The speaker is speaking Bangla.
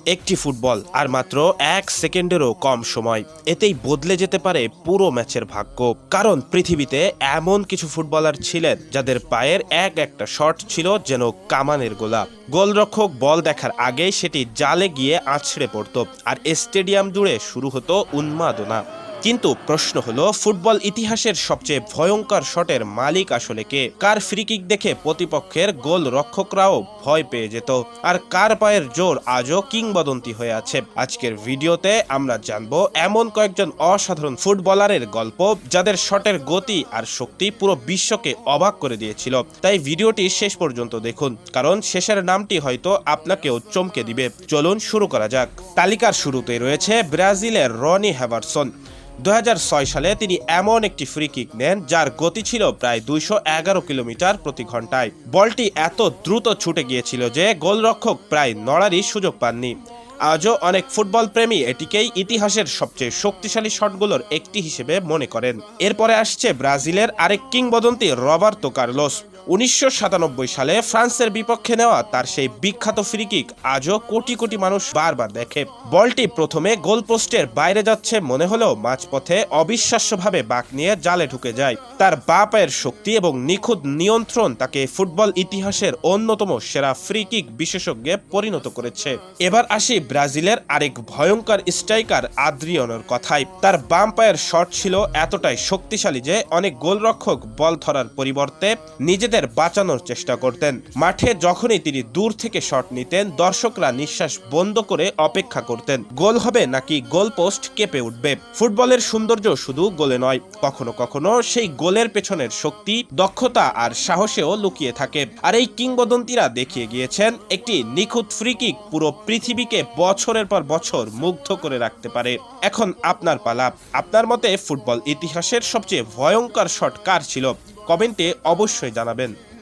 একটি ফুটবল আর মাত্র 1 সেকেন্ডেরও কম সময়, এতেই বদলে যেতে পারে পুরো ম্যাচের ভাগ্য। কারণ পৃথিবীতে এমন কিছু ফুটবলার ছিলেন যাদের পায়ের একটা শট ছিল যেন কামানের গোলা। গোলরক্ষক বল দেখার আগেই সেটি জালে গিয়ে আছড়ে পড়তো, আর স্টেডিয়াম জুড়ে শুরু হতো উন্মাদনা। কিন্তু প্রশ্ন হলো, ফুটবল ইতিহাসের সবচেয়ে ভয়ঙ্কর শটের মালিক আসলে কে? কার ফ্রিকিক দেখে প্রতিপক্ষের গোল রক্ষকরাও ভয় পেয়ে যেত, আর কার পায়ের জোর আজও কিংবদন্তি হয়ে আছে? আজকের ভিডিওতে আমরা জানবো এমন কয়েকজন অসাধারণ ফুটবলারের গল্প যাদের শটের গতি আর শক্তি পুরো বিশ্বকে অবাক করে দিয়েছিল। তাই ভিডিওটি শেষ পর্যন্ত দেখুন, কারণ শেষের নামটি হয়তো আপনাকেও চমকে দিবে। চলুন শুরু করা যাক। তালিকার শুরুতে রয়েছে ব্রাজিলের রনি হেভারসন। 2006 সালে তিনি এমন একটি ফ্রি কিক নেন যার গতি ছিল প্রায় 211 কিলোমিটার প্রতি ঘন্টায়। বলটি এত দ্রুত ছুটে গিয়েছিল যে গোলরক্ষক প্রায় নড়ারই সুযোগ পাননি। আজও অনেক ফুটবল প্রেমী এটিকেই ইতিহাসের সবচেয়ে শক্তিশালী শটগুলোর একটি হিসেবে মনে করেন। এরপরে আসছে ব্রাজিলের আরেক কিংবদন্তি রবার্তো কার্লোস। 1997 সালে ফ্রান্সের বিপক্ষে নেওয়া তার সেই বিখ্যাত ফ্রি কিক আজও কোটি কোটি মানুষ বারবার দেখে। বলটি প্রথমে গোলপোস্টের বাইরে যাচ্ছে মনে হলেও মাঝপথে অবিশ্বাস্যভাবে বাঁক নিয়ে জালে ঢুকে যায়। তার বাঁ পায়ের শক্তি এবং নিখুঁত নিয়ন্ত্রণ তাকে ফুটবল ইতিহাসের অন্যতম সেরা ফ্রি কিক বিশেষজ্ঞে পরিণত করেছে। এবার আসি ব্রাজিলের আরেক ভয়ঙ্কর স্ট্রাইকার আদ্রিয়ানোর কথায়। তার বাম পায়ের শট ছিল এতটাই শক্তিশালী যে অনেক গোলরক্ষক বল ধরার পরিবর্তে নিজেদের বাঁচানোর চেষ্টা করতেন। মাঠে যখনই তিনি দূর থেকে শট নিতেন, দর্শকরা নিঃশ্বাস বন্ধ করে অপেক্ষা করতেন গোল হবে নাকি গোল পোস্ট কেঁপে উঠবে। ফুটবলের সৌন্দর্য শুধু গোলে নয়, কখনো কখনো সেই গোলের পেছনের শক্তি, দক্ষতা আর সাহসেও লুকিয়ে থাকে। আর এই কিংবদন্তিরা দেখিয়ে গিয়েছেন একটি নিখুঁত ফ্রি কিক পুরো পৃথিবীকে বছরের পর বছর মুগ্ধ করে রাখতে পারে। এখন আপনার পালা। আপনার মতে ফুটবল ইতিহাসের সবচেয়ে ভয়ঙ্কর শট কার ছিল? কমেন্টে অবশ্যই জানাবেন।